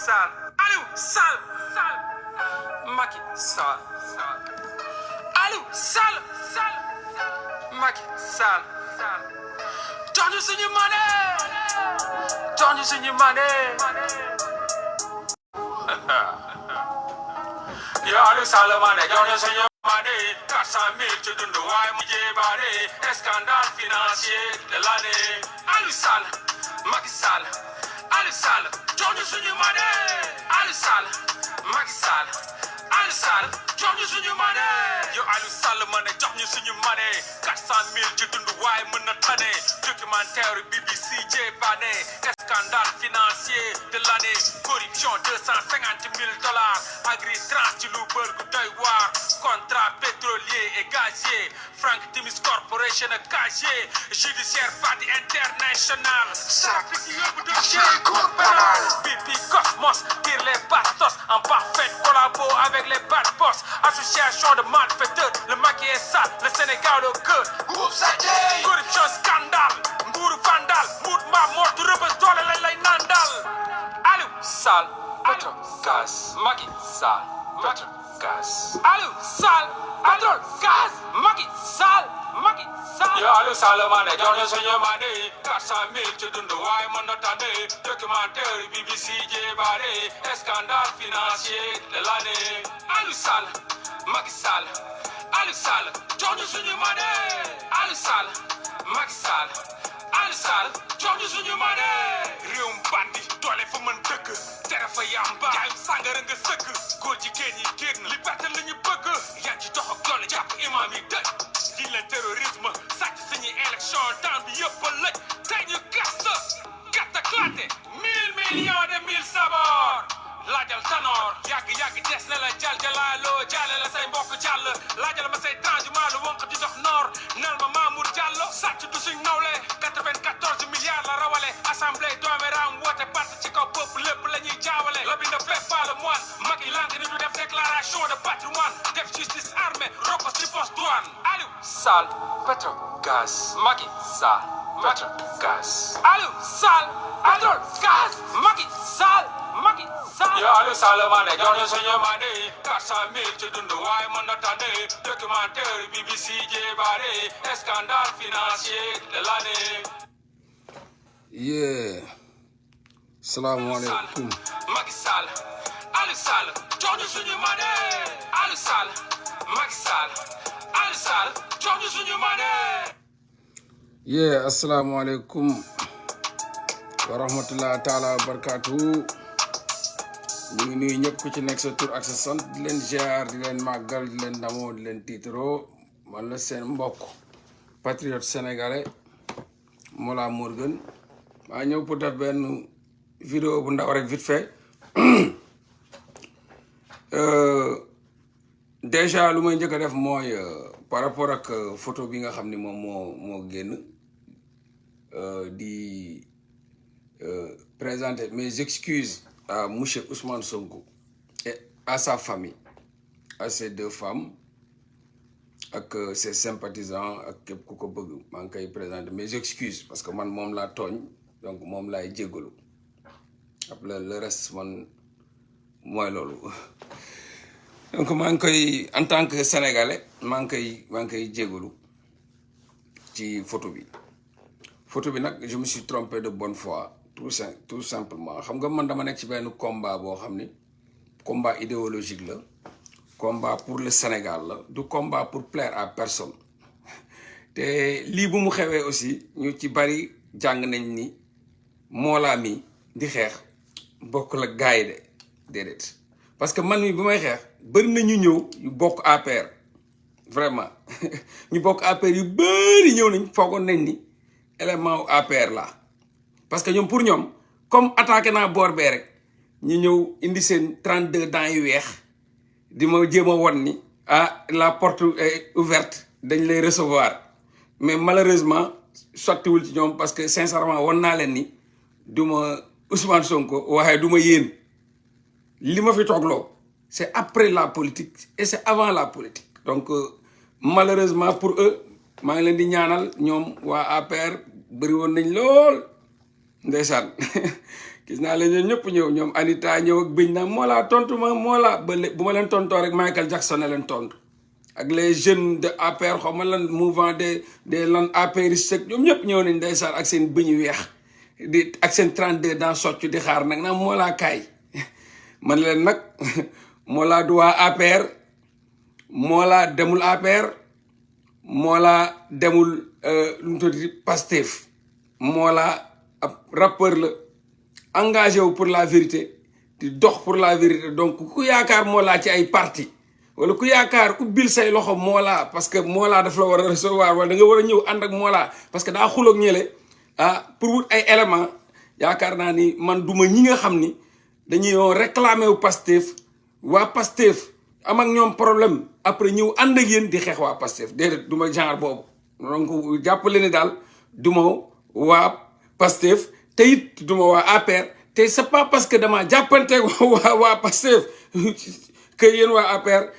Sall Aliou Sall Macky Sall Aliou Sall Macky Sall jox ñu suñu monnaie yo Aliou Sall monnaie jox ñu suñu monnaie 400 000 ci dund waaye mu jébaane scandale financier de l'année Aliou Sall Macky Sall Aliou Sall jox ñu suñu monnaie Aliou Sall Macky Sall Aliou Sall jox ñu suñu monnaie yo Aliou Sall monnaie jox ñu suñu monnaie 400 000 ci dund waaye mën na tane documentaire BBC jébaane scandale financier de l'année corruption $250 000 agri-trans ci lu bër gu doy waar contrat pétrolier et gazier Frank Timis Corporation ak gazier judiciaire parti international safi ci yóbbu dossier cour pénal BP Cosmos tire les bastos en parfaite collabo avec les bad boss association de malfaiteurs le Macky est sale le Sénégal au cœur groupe Sadie corruption scandale nguuru vandal muut mbaa mortu rëbës doole lañ lay nandal Aliou Sall pétrole gaz Macky Sall pétrole gaz Aliou Sall pétrole gaz Macky Sall yo Aliou Sall monnaie jox ñu suñu monnaie 400 000 ci dund waaye mën na tane documentaire BBC jébaane scandale financier de l'année Aliou Sall Macky Sall Aliou Sall jox ñu suñu monnaie Aliou Sall Macky Sall Aliou Sall jox ñu suñu monnaie réewum bandi doole fa mën dëkk tere fa yamba jaayum sàngara nga sëkk góor jigéen yi génn liberté la ñu bëgg yaa ci dox ak doole jàpp imam yi dëj di leen terrorisme sàcc suñuy élection temps bi yëpp a lëj tey ñu gas gàtt claté 1000 millions de 1000 sabords laajal Tanor yàgg des na la jal jalaaloo jaale la say mbokk jàll laajal ma say transhumant lu wonq di dox noor nel ma Mamour Diallo sàcc du suñ nawle 94 milliards la rawale assemblée dooméram woote parti ci kaw bopp lépp la ñuy jaawale lobby ne fait pas le moine Macky lank ni du def déclaration de patrimoine def justice armée rokos ci poste douane Aliou Sall pétrole gaz Macky Sall pétrole gaz Aliou Sall pétrole gaz Macky Sall yo Aliou Sall monnaie jox ñu suñu monnaie 400 000 ci dund waaye mën na tane documentaire BBC jébaane scandale financier de l'année salaamaaleykum Macky Sall Aliou Sall jox ñu suñu monnaie Aliou Sall Macky Sall Aliou Sall jox ñu suñu monnaie asalaamaaleykum wa rahmatulah taala wa barakaatu ñu ngi nuyu ñëpp ku ci nekk sa tur ak sa sant di leen ziar di leen màggal di leen ndamoo di leen tiitaroo man la seen mbokk patriote sénégalais Mollah Morgun maa ñëw pour def benn vidéo bu ndaw rek vite fait déjà lu may njëkk a def mooy par rapport ak photo bi nga xam ni moom moo génn di présenter mes excuses à monsieur Ousmane Sonko et à sa famille, à ses deux femmes, ak ses sympathisants ak képp ku ko bëgg maa ngi koy présenter mes excuses parce que man moom laa tooñ donc moom laay jéggalu après le reste man mooy loolu donc maa ngi koy en tant que sénégalais maa ngi koy jéggalu ci photo bi nag je me suis trompé de bonne foi tout simplement xam nga man dama nekk ci benn combat boo xam ni combat idéologique la combat pour le Sénégal la du combat pour plaire à personne te lii bu mu xewee aussi ñu ci bari jàng nañ ni Mollah mi di xeex bokk la gaay de déedéet parce que man mi bi may xeex bari na ñu ñëw yu bokk APR vraiment ñu bokk APR yu bari ñëw nañ foogoon nañ ni élément wu APR la parce que ñoom pour ñoom comme attaqué naa boor bee rek ñu ñëw indi seen 32 dents yu weex di ma jéem a won ni la porte est ouverte dañ lay recevoir mais malheureusement sottiwul ci ñoom parce que sincèrement won naa leen ni du ma Ousmane Sonko waaye du ma yéen li ma fi toogloo c'est après la politique et c'est avant la politique donc malheureusement pour eux maa ngi leen di ñaanal ñoom waa APR bëri woon nañ lool ndeysaan gis naa leen ñoom ñëpp ñëw ñoom Anita ñëw ak bëñ naa Mollah tontu ma Mollah bu ma leen tontoo rek Michael Jackson ne leen tontu ak les jeunes de APR xaw ma lan mouvement des lan apéristes ñoom ñëpp ñëw nañ ndeysaan ak seen bëñ weex di ak seen 32 dans socc di xaar nag naa Mollah kaay man leen nag Mollah du waa APR Mollah demul APR Mollah demul lu mu tudd Pastef Mollah ab rappeur la engagé wu pour la vérité di dox pour la vérité donc ku yaakaar Mollah ci ay parti wala ku yaakaar ubbil say loxo Mollah parce que Mollah daf la war a recevoir wala da nga war a ñëw ànd ak Mollah parce que daa xuloog ñële pour wut ay éléments yaakaar naa ni man duma ñi nga xam ni dañuy réclamer wu Pastef waa Pastef am ak ñoom problème après ñëw ànd ak yéen di xeex waa Pastef déedéet du ma genre boobu donc jàppale ni daal du ma waa Pastef te it du ma waa APR te c'est pas parce que dama jàppante waa Pastef que yéen waa APR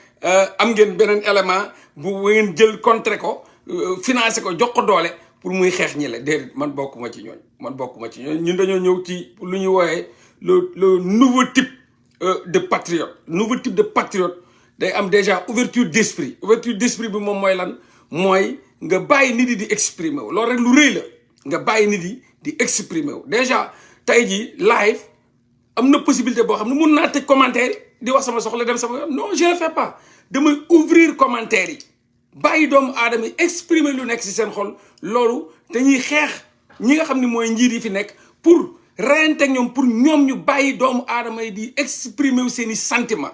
am ngeen beneen élément bu ngeen jël contrer ko financer ko jox ko doole pour muy xeex ñi la déedéet man bokkuma ci ñooñ ñun dañoo ñëw ci lu ñu wooyee le nouveau type de patriote day am déjà ouverture d'esprit bi moom mooy lan mooy nga bàyyi nit yi di exprimer wu loolu rek lu rëy la nga bàyyi nit yi di exprimer wu déjà tey jii live am na possibilité boo xam ne mun naa tëj commentaire yi di wax sama soxla dem sama non je le fais pas damay ouvrir commentaire yi bàyyi doomu aadama yi exprimer lu nekk ci seen xol loolu dañuy xeex ñi nga xam ne mooy njiit yi fi nekk pour reyante ñoom pour ñoom ñu bàyyi doomu aadama yi di exprimer wu seen i sentiment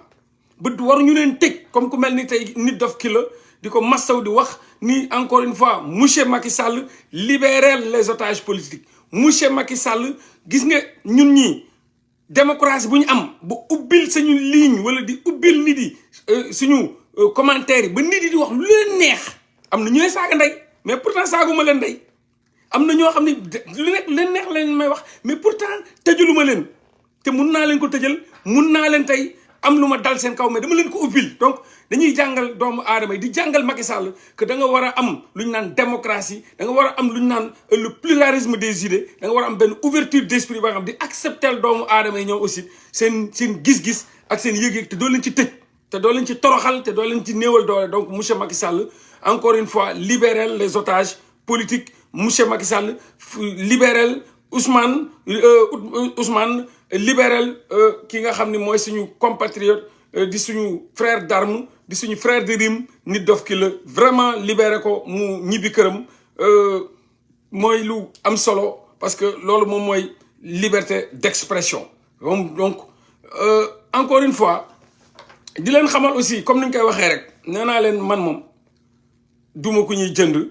ba waruñu leen tëj comme ku mel ni tey nit dof ki la di ko massaw di wax ni encore une fois monsieur Macky Sall libérer les otages politiques monsieur Macky Sall gis nga ñun ñii démocratie bu ñu am ba ubbil suñu ligne wala di ubbil nit yi suñu commentaire yi ba nit yi di wax lu leen neex am na ñooy saaga ndey mais pourtant saaguma leen ndey am na ñoo xam ne lu nekk leen neex leen may wax mais pourtant tëjaluma leen te mun naa leen ko tëjal mun naa leen tey am lu ma dal seen kaw mais dama leen ko ubbil donc dañuy jàngal doomu aadama yi di jàngal Macky Sall que da nga war a am lu ñu naan démocratie da nga war a am lu ñu naan le pluralisme des idées da nga war a am benn ouverture d'esprit ba nga xam di accepter doomu aadama yi ñoom aussi seen gis-gis ak seen yëg-yëg te doo leen ci tëj te doo leen ci toroxal te doo leen ci néewal doole donc monsieur Macky Sall encore une fois libérer les otages politiques monsieur Macky Sall libérer Ousmane libéral ki nga xam ne mooy suñu compatriote di suñu frère d'armes di suñu frère de rime nit dof ki la vraiment libéré ko mu ñibbi këram mooy lu am solo parce que loolu moom mooy liberté d'expression donc encore une fois di leen xamal aussi comme ni ñu koy waxee rek nee naa leen man moom duma ko ñuy jënd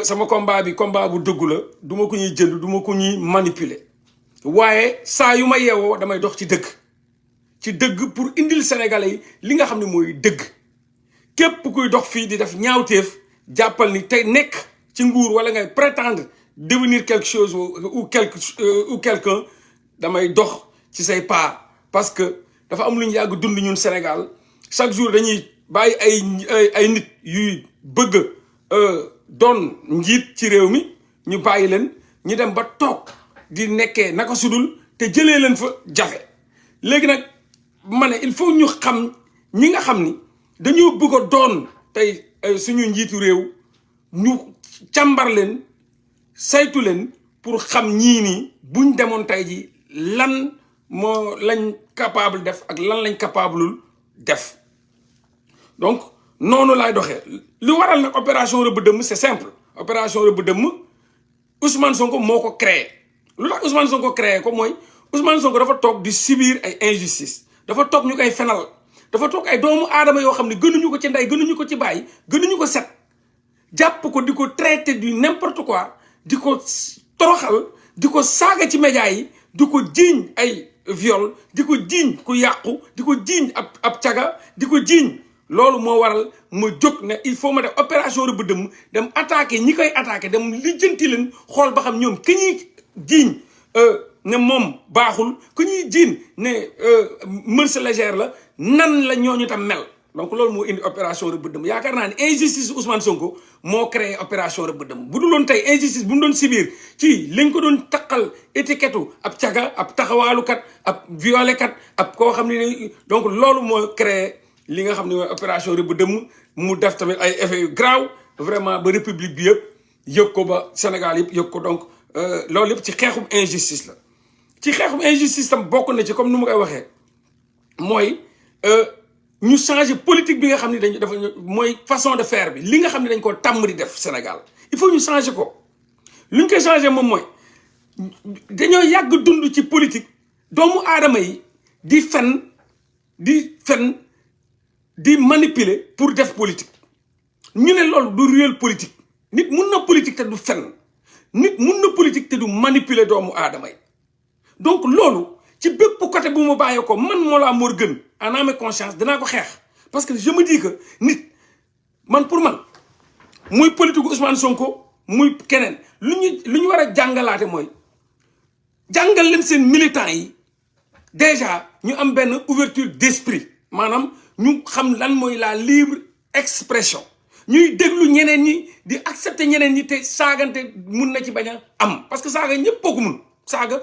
sama combat bi combat bu dëggu la duma ko ñuy jënd duma ko ñuy manipuler waaye saa yu ma yeewoo damay dox ci dëgg pour indil Sénégalais yi li nga xam ne mooy dëgg képp kuy dox fii di def ñaawteef jàppal ni tey nekk ci nguur wala ngay prétendre devenir quelque chose ou quelqu'un damay dox ci say pas parce que dafa am lu ñu yàgg dund ñun Sénégal chaque jour dañuy bàyyi ay nit yuy bëgg doon njiit ci réew mi ñu bàyyi leen ñu dem ba toog di nekkee naka sudul te jëlee leen fa jafe léegi nag ma ne il faut ñu xam ñi nga xam ni dañoo bëgg a doon tey suñu njiitu réew ñu càmbar leen saytu leen pour xam ñii nii buñ demoon tey ji lan moo lañ capable def ak lan lañ capableul def donc noonu laay doxee lu waral nag opération rëbb dëmm c'est simple opération rëbb dëmm Ousmane Sonko moo ko créé lu tax Ousmane Sonko créé ko mooy Ousmane Sonko dafa toog di subir ay injustice dafa toog ñu koy fenal dafa toog ay doomu aadama yoo xam ne gënuñu ko ci ndey gënuñu ko ci bàyyi gënuñu ko set jàpp ko di ko traité du n'importe quoi di ko toroxal di ko saaga ci médias yi di ko jiiñ ay viol di ko jiiñ ku yàqu di ko jiiñ ab caga di ko jiiñ loolu moo waral ma jóg ne il faut ma def opération rëbb dëmm dem attaqué ñi koy attaqué dem lijjanti leen xool ba xam ñoom ki ñuy jiiñ ne moom baaxul ku ñuy jiiñ ne mœurs légères la nan la ñooñu tam mel donc loolu moo indi opération rëbb dëmm yaakaar naa ne injustice Ousmane Sonko moo créé opération rëbb dëmm bu dul woon tey injustice bu mu doon sibir ci lañ ko doon taqal étiquette ab caga ab taxawaalukat ab violekat ab koo xam ne donc loolu moo créé li nga xam ne mooy opération rëbb dëmm mu def tamit ay effets yu graaw vraiment ba république bi yëpp yëg ko ba Sénégal yëpp yëg ko donc loolu yëpp ci xeexum injustice la ci xeexum injustice tam bokk na ci comme nu ma koy waxee mooy ñu changer politique bi nga xam ne dañu dafa mooy façon de faire bi li nga xam ne dañ ko tàmm di def Sénégal il faut ñu changer ko lu ñu koy changer moom mooy dañoo yàgg dund ci politique doomu aadama yi di fen di manipuler pour def politique ñu ne loolu du réel politique nit mun na politique te du fen nit mun na politique te du manipuler doomu aadama yi donc loolu ci bépp côté bu ma bàyyee ko man Mollah Morgun en âme et conscience dinaa ko xeex parce que je me dis que nit man pour man muy politique Ousmane Sonko muy keneen lu ñu war a jàngalaate mooy jàngal leen seen militants yi déjà ñu am benn ouverture d'esprit maanaam ñu xam lan mooy la libre expression ñuy déglu ñeneen ñi di accepter ñeneen ñi te saagante mun na ci bañ a am parce que saaga ñëpp ko mun saaga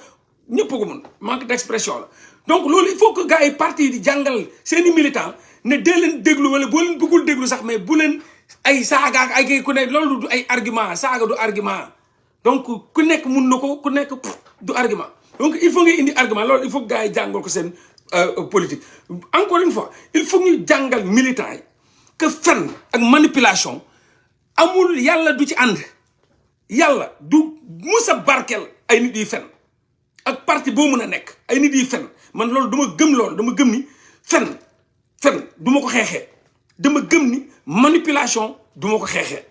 ñëpp ko mun manque d'expression la donc loolu il faut que gars yi parti yi di jàngal seeni militants ne dee leen déglu wala boo leen bëggul déglu sax mais bu leen ay saaga ak ay kay ku ne loolu du ay argument saaga du argument donc ku nekk mun na ko ku nekk du argument donc il faut nga indi argument loolu il faut que gars yi jàngal ko seen politique encore une fois il faut ñu jàngal militants yi que fen ak manipulation amul yàlla du ci ànd yàlla du musa barkeel ay nit yi fen ak parti boo mën a nekk ay nit yi fen man loolu dama gëm loolu dama gëm ni fen du ma ko xeexee dama gëm ni manipulation du ma ko xeexee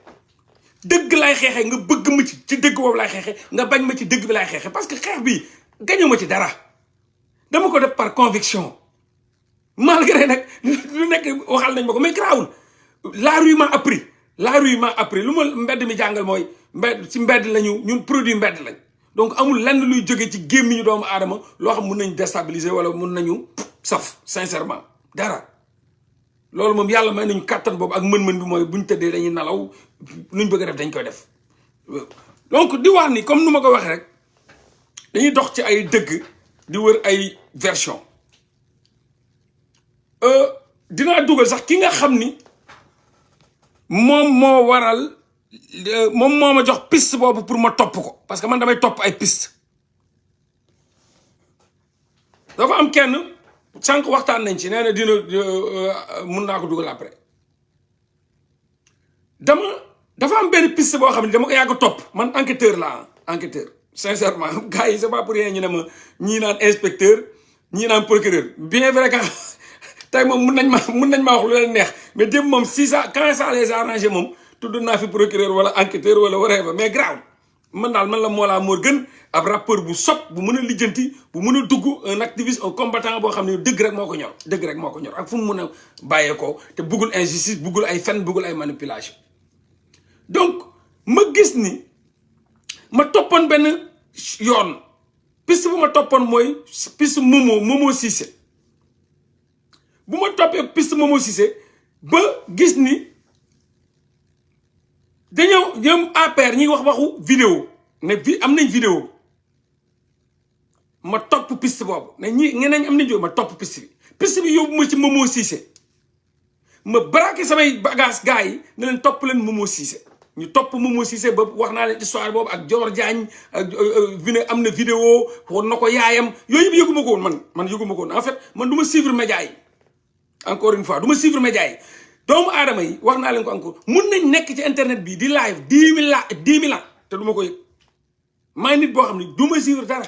dëgg laay xeexee nga bëgg ma ci dëgg boobu laay xeexee nga bañ ma ci dëgg bi laay xeexee parce que xeex bi gañu ma ci dara dama ko def par conviction malgré nag lu nekk waxal nañ ma ko mais garaawul la rue m'a appris lu ma mbedd mi jàngal mooy mbedd lañu ñun produit mbedd lañ donc amul lenn luy jóge ci gémmiñu doomu aadama loo xam mun nañ déstabiliser wala mun nañu saf sincèrement dara loolu moom yàlla may nañu kàttan boobu ak mën-mën bi mooy buñ tëddee dañuy nalaw nuñ bëgg a def dañ koy def donc di wax ni comme nu ma ko waxee rek dañuy dox ci ay dëgg di wër ay version dinaa dugal sax ki nga xam ni moom moo waral moom moo ma jox piste boobu pour ma topp ko parce que man damay topp ay piste dafa am kenn sànq waxtaan nañ ci nee na dina mun naa ko dugal après dafa am benn piste boo xam ne dama ko yàgg topp man enquêteur laa enquêteur sincèrement gars yi c'est pas pour rien ñu ne ma ñii naan inspecteur ñii naan procureur bien vrai que tey moom mun nañ ma wax lu leen neex mais démb moom si ça quand ça les arrangé moom tudd naa fi procureur wala enquêteur wala whatever mais grave man daal man la Mollah Morgun ab rappeur bu sopp bu mën a lijjanti bu mën a dugg un activiste un combattant boo xam ne dëgg rek moo ko ñor ak fu mu mën a bàyyeekoo te buggul injustice buggul ay fen buggul ay manipulation donc ma gis ni ma toppoon benn yoon piste bu ma toppoon mooy piste Momo Cissé bu ma toppee piste Momo Cissé ba gis ni dañoo ñoom APR ñi wax waxu vidéo ne am nañ vidéo ma topp piste boobu ne ñeneen am nañ vidéo ma topp piste bi yóbbu ma ci Momo Cissé ma braqué samay bagage gars yi ne leen topp leen Momo Cissé ñu topp Momo Cissé ba wax naa leen histoire boobu ak Dior Diagne ak am na vidéo woon na ko yaayam yooyu yëpp yëguma ko woon man yëguma ko woon en fait man du ma suivre média yi encore une fois du ma suivre média yi doomu aadama yi wax naa leen ko encore mun nañ nekk ci internet bi di live 10 000 ans te du ma ko yëg maay nit boo xam ne du ma suivre dara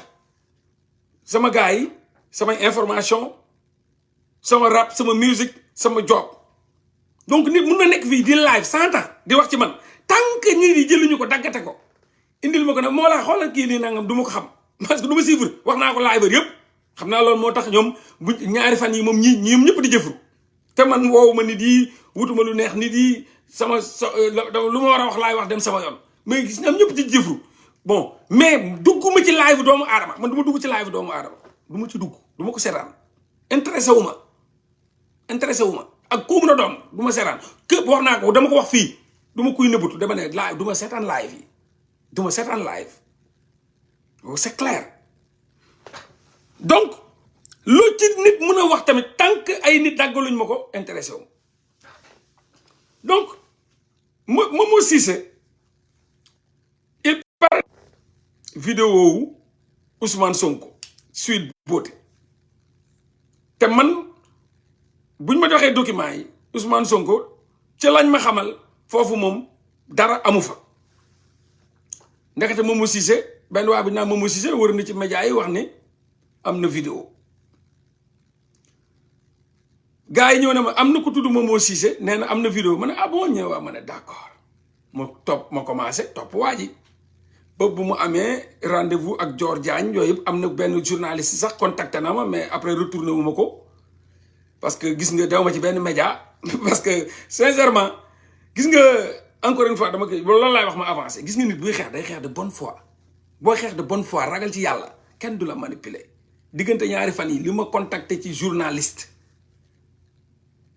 sama gars yi samay information sama rap sama musique sama job donc nit mun na nekk fii di live 100 ans di wax ci man tant que ñi di jëluñu ko daggate ko indil ma ko nag moo laa xoolal kii nii nangam du ma ko xam parce que du ma suivre wax naa ko live yëpp xam naa loolu moo tax ñoom bu ñaari fan yi moom ñoom ñëpp di jëfru te man woowu ma nit yi wutuma lu neex nit yi lu ma war a wax laay wax dem sama yoon mais gis ñoom ñëpp di jëfru bon mais dugguma ci live doomu aadama man du ma dugg ci live doomu aadama du ma ci dugg du ma ko seetaan intéressé wu ma ak ku mën a doon du ma seetaan képp wax naa ko dama ko wax fii du ma kuy nëbbatu dama ne live du ma seetaan live yi du ma seetaan live c'est clair donc lu ci nit mën a wax tamit tant que ay nit daggaluñ ma ko intéressé wu donc Momo Cissé il parle vidéo wu Ousmane Sonko suite beauté te man buñ ma joxee document yi Ousmane Sonko ci lañ ma xamal foofu moom dara amu fa ndekete Momo Cissé benn waa bi naa Momo Cissé wër na ci média yi wax ni am na vidéo gars yi ñëw ne ma am na ko tudd Momo Cissé nee na am na vidéo ma ne ah bon ñëw waa ma ne d'accord ma commencé topp waa ji ba bu mu amee rendez-vous ak Dior Diagne yooyu yëpp am na benn journaliste sax contacté na ma mais après retourné wu ma ko parce que gis nga dew ma ci benn média parce que sincèrement gis nga encore une fois dama koy loolu laay wax ma avancé gis nga nit buy xeex day xeex de bonne foi boo xeex de bonne foi ragal ci yàlla kenn du la manipuler diggante ñaari fan yi li ma contacté ci journaliste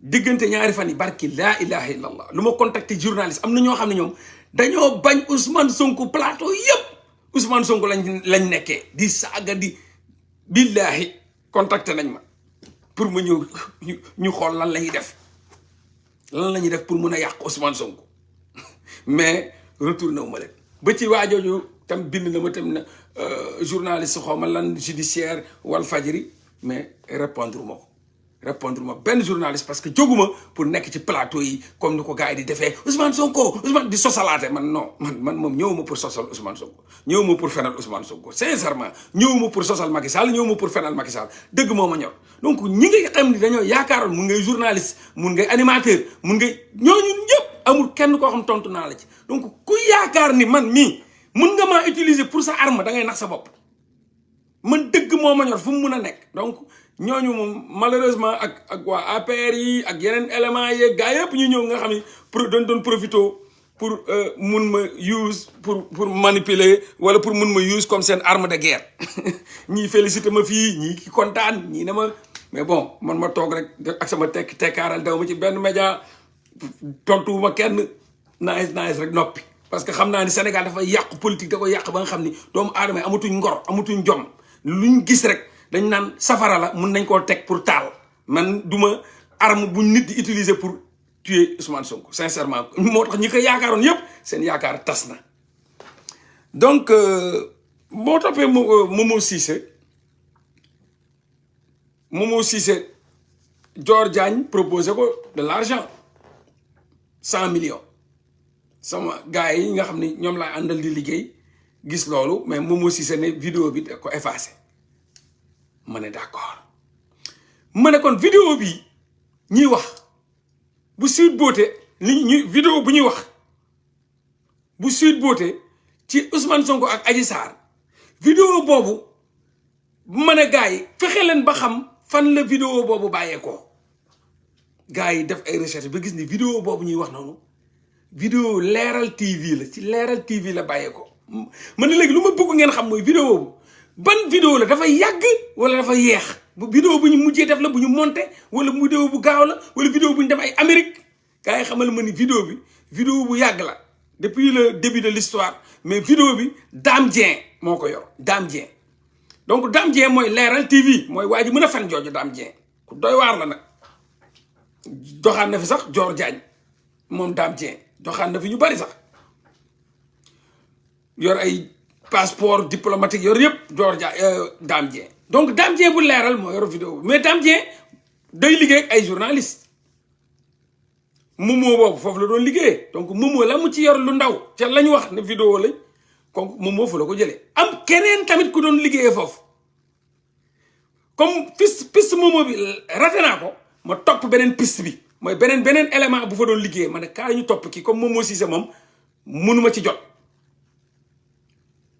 diggante ñaari fan yi barki laa ilaha illallah lu ma contacté journaliste am na ñoo xam ne ñoom dañoo bañ Ousmane Sonko plateau yëpp Ousmane Sonko lañ nekkee di saaga di billahi contacté nañ ma pour ma ñëw ñu xool lan la ñuy def pour mun a yàq Ousmane Sonko mais retourné wu ma leen ba ci waajooju tam bind na ma tam na journaliste xaw ma lan judiciaire wal fajiri mais répondre ma benn journaliste parce que jóguma pour nekk ci plateau yi comme ni ko gars yi di defee Ousmane Sonko Ousmane di sosalaate man non man moom ñëwuma pour sosal Ousmane Sonko ñëwuma pour fenal Ousmane Sonko sincèrement ñëwuma pour sosal Macky Sall ñëwuma pour fenal Macky Sall dëgg moo ma ñor donc ñi nga xam ni dañoo yaakaaroon mun ngay journaliste mun ngay animateur mun ngay ñooñu ñëpp amul kenn koo xam tontu naa la ci donc ku yaakaar ni man mii mun nga maa utiliser pour sa arme da ngay nax sa bopp man dëgg moo ma ñor fu mu mun a nekk donc ñooñu moom malheureusement ak waa APR yi ak yeneen éléments yeeg gars yëpp ñu ñëw nga xam ni doon profito pour mun ma use pour manipuler wala pour mun ma use comme seen arme de guerre ñii félicité ma fii ñii ki kontaan ñii ne ma mais bon man ma toog rek ak sama tekkaaral daw ma ci benn média tontuwuma kenn nice rek noppi parce que xam naa ni Sénégal dafa yàqu politique da ko yàq ba nga xam ni doomu aadama yi amatuñ ngor amatuñ jom luñ gis rek dañ naan safara la mun nañ koo teg pour taal man duma arme bu nit di utiliser pour tuer Ousmane Sonko sincèrement moo tax ñi ko yaakaaroon yëpp seen yaakaar tas na donc boo toppee Momo Cissé Dior Diagne proposé ko de l'argent 100 millions sama gars yi nga xam ne ñoom laa àndal di liggéey gis loolu mais Momo Cissé ne vidéo bi da ko effacé ma ne d'accord ma ne kon vidéo bi ñuy wax bu Sweet Beauté vidéo bu ñuy wax bu Sweet Beauté ci Ousmane Sonko ak Adji Sarr vidéo boobu ma ne gars yi fexe leen ba xam fan la vidéo boobu bàyyeekoo gars yi def ay recherche ba gis ni vidéo boobu ñuy wax noonu vidéo leeral TV la ci leeral TV la bàyyeekoo ma ne léegi lu ma bëgg ngeen xam mooy vidéo boobu ban vidéo la dafa yàgg wala dafa yeex bu vidéo bu ñu mujjee def la bu ñu monté wala vidéo bu gaaw la wala vidéo bu ñu def ay Amérique gars yi xamal ma ni vidéo bu yàgg la depuis le début de l'histoire mais vidéo bi Dame Dieng moo ko yor Dame Dieng donc Dame Dieng mooy leeral TV mooy waa ji mën a fen jooju Dame Dieng ku doy waar la nag doxaan na fi sax Dior Diagne moom Dame Dieng doxaan na fi ñu bari sax yor ay passeport diplomatique yor yëpp Dame Dieng donc Dame Dieng bu leeral moo yor vidéo mais Dame Dieng day liggéey ak ay journaliste Momo boobu foofu la doon liggéeyee donc Momo la mu ci yor lu ndaw ca la ñu wax ne vidéo lañ kon Momo fu la ko jëlee am keneen tamit ku doon liggéeyee foofu comme piste Momo bi raté naa ko ma topp beneen piste bi mooy beneen élément bu fa doon liggéeyee ma ne kaa ñu topp kii comme Momo Cissé moom mënuma ci jot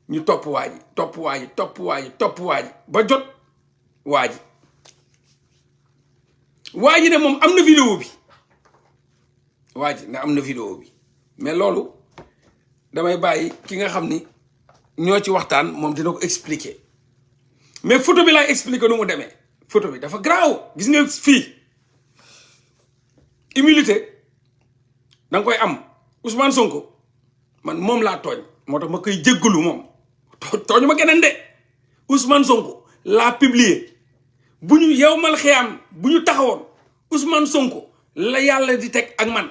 ñu topp waa ji ba jot waa ji ne moom am na vidéo bi waa ji ne am na vidéo bi mais loolu damay bàyyi ki nga xam ni ñoo ci waxtaan moom dina ko expliquer mais photo bi laay expliquer nu mu demee photo bi dafa garaaw gis nga fii humilité danga koy am Ousmane Sonko man moom laa tooñ moo tax ma koy jéggalu moom tooñu ma keneen de Ousmane Sonko laa publier bu ñu yow mal xiyaam bu ñu taxawoon Ousmane Sonko la yàlla di teg ak man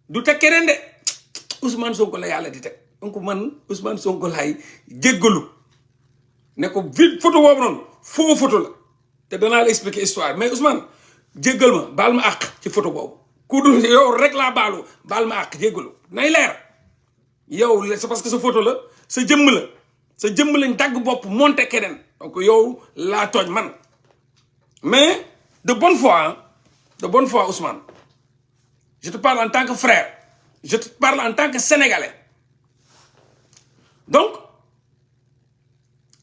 du teg keneen de Ousmane Sonko la yàlla di teg donc man Ousmane Sonko laay jéggalu ne ko vide photo boobu noonu faux photo la te danaa la expliquer histoire mais Ousmane jéggal ma baal ma àq ci photo boobu ku dul yow rek laa baalu baal ma àq jéggalu nay leer yow c'est parce que sa photo la sa jëmm lañ dagg bopp monté keneen donc yow laa tooñ man mais de bonne foi Ousmane je te parle en tant que frère je te parle en tant que sénégalais donc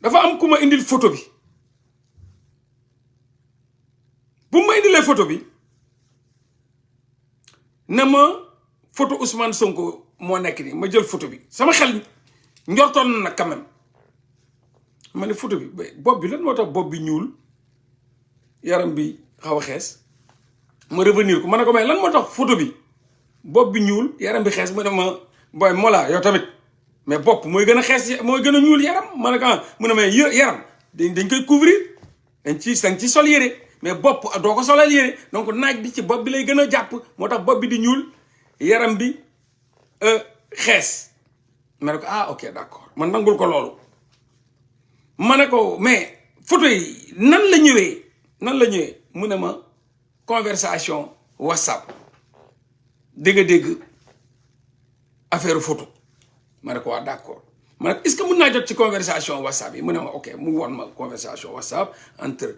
dafa am ku ma indil photo bi bu ma indilee photo bi ne ma photo Ousmane Sonko moo nekk nii ma jël photo bi sama xel njortoon na nag quand même ma ne photo bi bopp bi lan moo tax bopp bi ñuul yaram bi xaw a xees ma revenir ko ma ne ko mais lan moo tax photo bi bopp bi ñuul yaram bi xees mu ne ma booy Mollah yow tamit mais bopp mooy gën a xees mooy gën a ñuul yaram ma ne ko mu ne mais yaram dañ koy couvrir dañ ci sol yére mais bopp doo ko solal yére donc naaj bi ci bopp bi lay gën a jàpp moo tax bopp bi di ñuul yaram bi xees ma ne ko ok d'accord man nangul ko loolu ma ne ko mais photo yi nan la ñëwee mu ne ma conversation WhatsApp dégg affaire photo ma ne ko waa d'accord ma ne ko est-ce que mun naa jot ci conversation WhatsApp yi mu ne ma ok mu woon ma conversation WhatsApp entre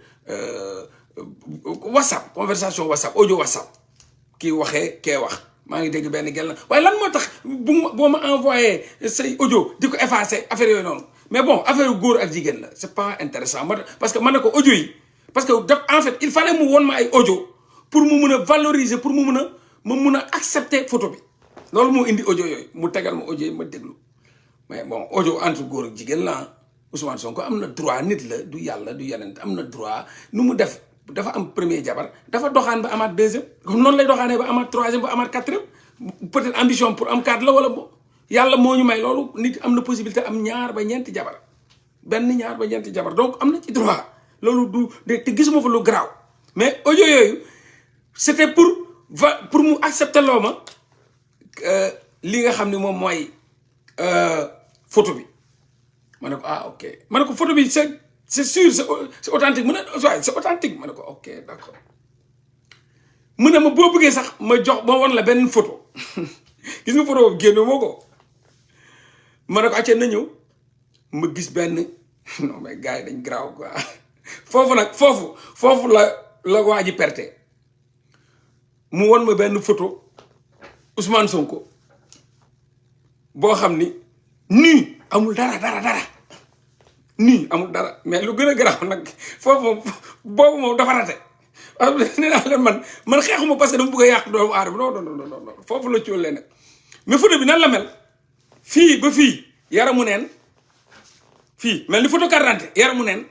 conversation WhatsApp audio WhatsApp kii waxee kee wax maa ngi dégg benn gel na waaye lan moo tax boo ma envoyé say audio di ko effacé affaire yooyu noonu mais bon affaire góor ak jigéen la c'est pas intéressant parce que man ne ko audio yi parce que en fait il fallait mu woon ma ay audio pour mu mun a valoriser pour mu mun a accepter photo bi loolu moo indi audio yooyu mu tegal ma audio yi ma déglu mais bon audio entre góor ak jigéen la Ousmane Sonko am na droit nit la du yàlla du yeneen am na droit nu mu def dafa am premier jabar dafa doxaan ba amaat deuxième noonu lay doxaanee ba amaat troisième ba amaat quatrième peut-être ambition pour am 4 la wala bo yàlla moo ñu may loolu nit am na possibilité am ñaar ba ñeenti jabar ñaar ba ñeenti jabar donc am na ci droit loolu te gisuma fa lu garaaw mais audio yooyu c'était pour mu accepter loo ma li nga xam ne moom mooy photo bi ma ne ko ok ma ne ko photo bi c'est sûr c'est authentique mu ne waaye c'est authentique ma ne ko ok d'accord mu ne ma boo bëggee sax ma won la benn photo gis nga photo boobu génn moo ko ma ne ko acca na ñëw ma gis benn non mais gars yi dañ garaaw quoi foofu la waa ji perte mu won ma benn photo Ousmane Sonko boo xam ni nii amul dara nii amul dara mais lu gën a garaaw nag foofu boobu moom dafa rate nee naa leen man xeexuma parce que dama bëgg a yàq doomu aadama non foofu la cóollee nag mais photo bi nan la mel fii ba fii yaramu neen fii mel ni photo carte d'identité yaramu neen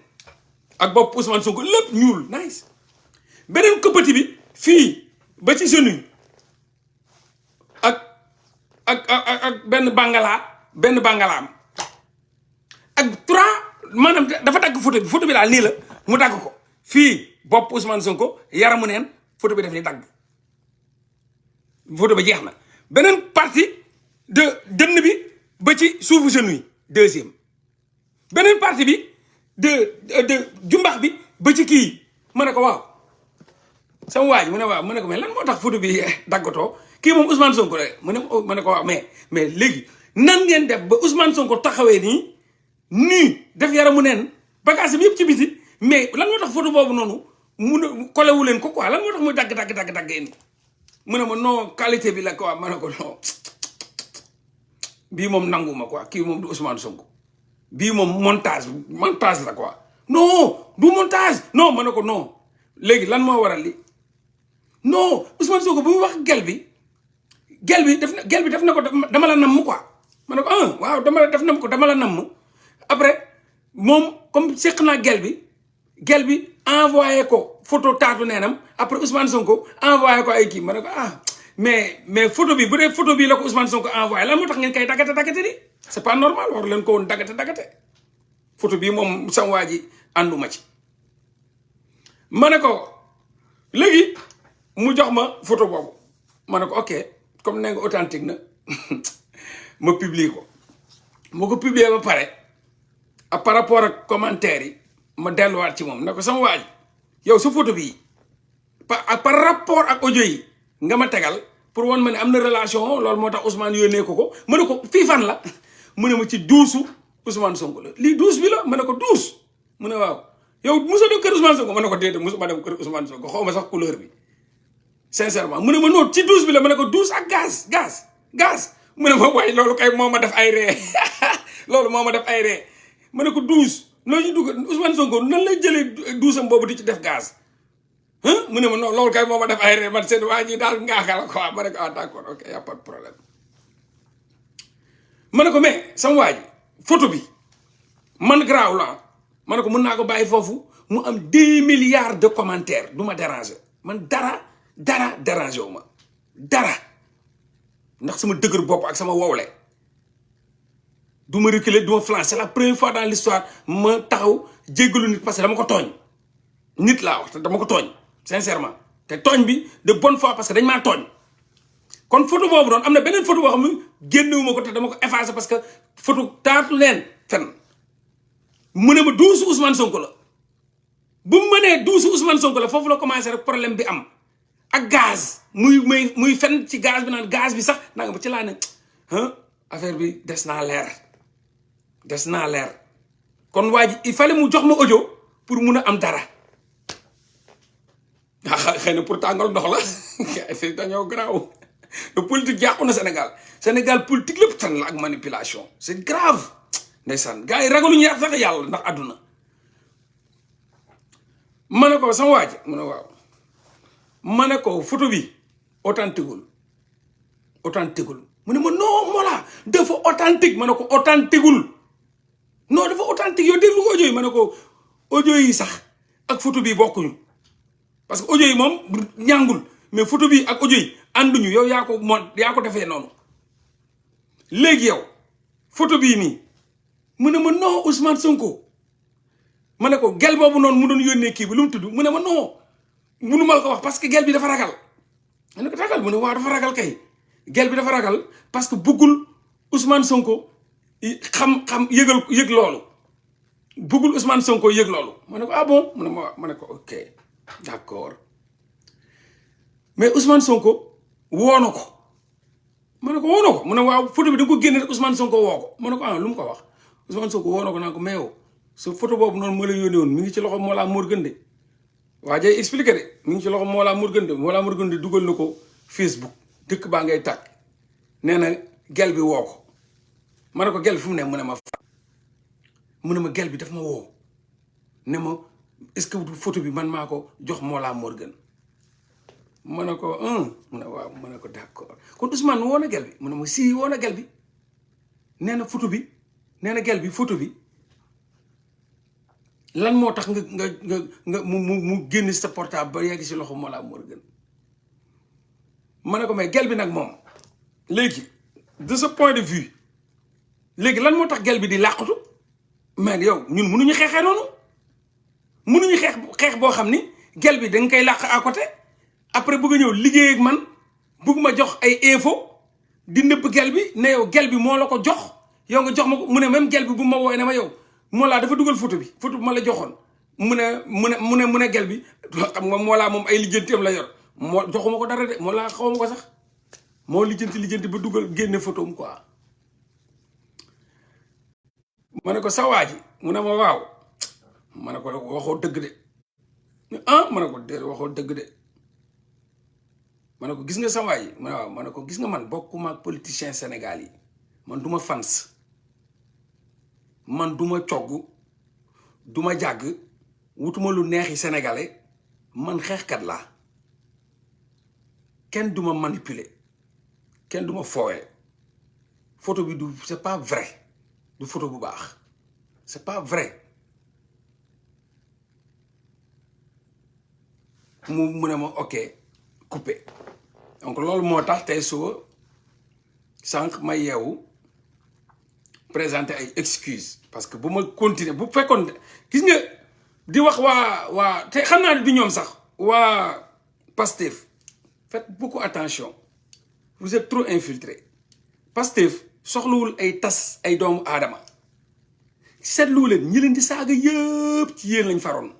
ak bopp Ousmane Sonko lépp ñuul nice beneen këppati bi fii ba ci genou ak benn bangalaam ak 3 maanaam dafa dagg photo bi daal nii la mu dagg ko fii bopp Ousmane Sonko yaramu neen photo bi def ni dagg photo ba jeex na beneen partie de dënn bi ba ci suufu genou yi deuxième beneen partie bi de jumbax bi ba ci kii ma ne ko waaw sama waa ji mu ne waaw mu ne ko mais lan moo tax photo bi daggatoo kii moom Ousmane Sonko rek ma ne ko waaw mais léegi nan ngeen def ba Ousmane Sonko taxawee nii def yaramu neen bagage bi yëpp ci biti mais lan moo tax photo boobu noonu mun collé wu leen ko quoi lan moo tax muy dagg nii mu ne ma non qualité bi la quoi ma ne ko non bii moom nanguma quoi kii moom du Ousmane Sonko bii moom montage la quoi non du montage non ma ne ko non léegi lan moo waral li non Ousmane Sonko bu muy wax gel bi def na ko dama la namm quoi ma ne ko waaw dama la namm après moom comme seq naa gel bi envoyé ko photo taatu neenam après Ousmane Sonko envoyé ko ay kii ma ne ko ah mais photo bi bu dee photo bi la ko Ousmane Sonko envoyé lan moo tax ngeen koy daggate ni c'est pas normal war leen ko woon daggate photo bii moom sama waa ji ànduma ci ma ne ko léegi mu jox ma photo boobu ma ne ko ok comme nee nga authentique na ma publier ko moo ko publier ba pare ak par rapport ak commentaire yi ma delluwaat ci moom ne ko sama waa ji yow sa photo bii par rapport ak audio yi nga ma tegal pour wan ma ne am na relation loolu moo tax Ousmane yónnee ko ma ne ko fii fan la mu ne ma ci duusu Ousmane Sonko la lii duus bi la ma ne ko duus mu ne waaw yow mosoo dem kër Ousmane Sonko ma ne ko déedéet mosuma dem kër Ousmane Sonko xaw ma sax couleur bi sincèrement mu ne ma noot ci duus bi la ma ne ko duus ak gaz mu ne ma waaye loolu kay moo ma def ay ree loolu moo ma def ay ree ma ne ko duus loolu ñu dugg Ousmane Sonko nan lay jëlee duusam boobu di ci def gaz mu ne ma non loolu kay moo ma def ay ree man seen waa ji daal ngaaxala quoi ma ne ko ah d'accord ok y a pas de problème ma ne ko mais sama waa ji photo bi man garaaw la ma ne ko mën naa ko bàyyi foofu mu am 2 milliards de commentaires du ma déranger man dara déranger wu ma dara ndax sama dëgër bopp ak sama wowle du ma reculer du ma flancher c'est la première fois dans l'histoire ma taxaw jéggalu nit parce que dama ko tooñ nit laa wax te dama ko tooñ sincèrement te tooñ bi de bonne foi parce que dañ maa tooñ kon photo boobu doon am na beneen photo boo xam ne génnewuma ko te dama ko effacer parce que photo taatu leen fen mu ne ma duusu Ousmane Sonko la bu mu mënee duusu Ousmane Sonko la foofu la commencé rek problème bi am ak gaz muy fen ci gaz bi naan gaz bi sax naa nga ba ci laa ne affaire bi des naa leer kon waa ji il fallait mu jox ma audio pour mun a am dara xëy na pour tàngal ndox la c'est dañoo garaaw politique yàqu na Sénégal politique lépp tan la ak manipulation c'est grave ndeysaan gars yi ragaluñu yàq sax yàlla ndax àdduna ma ne ko sama waa ji mu ne waaw ma ne ko photo bi authentique mu ne ma non Mollah dafa authentique ma ne ko authentique non dafa authentique yow déglu ko audio yi ma ne ko audio yi sax ak photo bi bokkuñu parce que audio yi moom ñàngul mais photo bi ak audio yi ànduñu yow yaa ko defee noonu léegi yow photo bii nii mu ne ma non Ousmane Sonko ma ne ko gel boobu noonu mu doon yónnee kii bi lu mu tudd mu ne ma non munu ma la ko wax parce que gel bi dafa ragal ma ne ko ragal mu ne waaw dafa ragal kay gel bi dafa ragal parce que buggul Ousmane Sonko yëg loolu buggul Ousmane Sonko yëg loolu ma ne ko ah bon mu ne ma ne ko ok d'accord mais Ousmane Sonko woo na ko ma ne ko woo na ko mu ne waaw photo bi da nga ko génne rek Ousmane Sonko woo ko ma ne ko ah lu mu ko wax Ousmane Sonko woo na ko naan ko mais yow sa photo boobu noonu moo la yónnee woon mi ngi ci loxo Mollah Morgun de waa jay expliqué de mi ngi ci loxo Mollah Morgun de dugal na ko Facebook dëkk baa ngay tàkk nee na gel bi woo ko ma ne ko gel bi fu mu ne mu ne ma gel bi daf ma woo ne ma est-ce que photo bi man maa ko jox Mollah Morgun ma ne ko mu ne waaw ma ne ko d'accord kon Ousmane woo na gel bi mu ne ma si woo na gel bi nee na photo bi nee na gel bi photo bi lan moo tax nga mu génn sa portable ba yegg si loxo Mollah Morgun ma ne ko mais gel bi nag moom léegi de ce point de vue léegi lan moo tax gel bi di làqatu mais yow ñun mënuñu xeexee noonu mënuñu xeex boo xam ni gel bi da nga koy làq à côté après bëgg a ñëw liggéey ak man bëgg ma jox ay info di nëbb gel bi ne yow gel bi moo la ko jox yow nga jox ma ko mu ne même gel bi bu ma woowee ne ma yow Mollah dafa dugal photo bi ma la joxoon mu ne gel bi xam nga Mollah moom ay lijjanteem la yor moo joxuma ko dara de Mollah xawma ko sax moo lijjanti ba dugal génne photo am quoi ma ne ko sawaa ji mu ne ma waaw ma ne ko waxoo dëgg de ma ne ko déedéet waxoo dëgg de ma ne ko gis nga sawaa ji waaw ma ne ko gis nga man bokkuma ak politicien Sénégal yi man duma fans man duma cogg duma jàgg wutuma lu neexi sénégalais man xeexkat laa kenn duma manipuler kenn duma foowee photo bi c'est pas vrai du photo bu baax c'est pas vrai mu ne ma ok coupé donc loolu moo tax tey suba sànq ma yeewu présenter ay excuses parce que bu ma continuer bu fekkoon gis nga di wax waa te xam naa du ñoom sax waa Pastef faites beaucoup attention vous êtes trop infiltrés Pastef soxlawul ay tas ay doomu aadama seetlu leen ñi leen di saaga yëpp ci yéen lañ faroon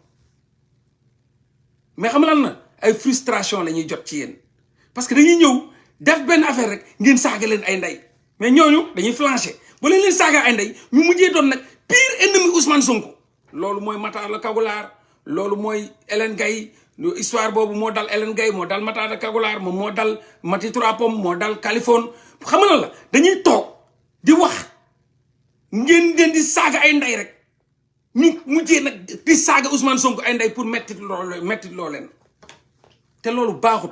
mais xam lan na ay frustration la ñuy jot ci yéen parce que dañuy ñëw def benn affaire rek ngeen saaga leen ay ndey mais ñooñu dañuy flancher ba leen saaga ay ndey ñu mujjee doon nag pire ennemi Ousmane Sonko loolu mooy Matar la Kagulaar loolu mooy Hélène Gaye histoire boobu moo dal Hélène Gaye moo dal Matar la Kagulaar moom moo dal Mati Trois Pommes moo dal Californie xam nga la dañuy toog di wax ngeen leen di saaga ay ndey rek ñu mujjee nag di saaga Ousmane Sonko ay ndey pour metti loo leen te loolu baaxut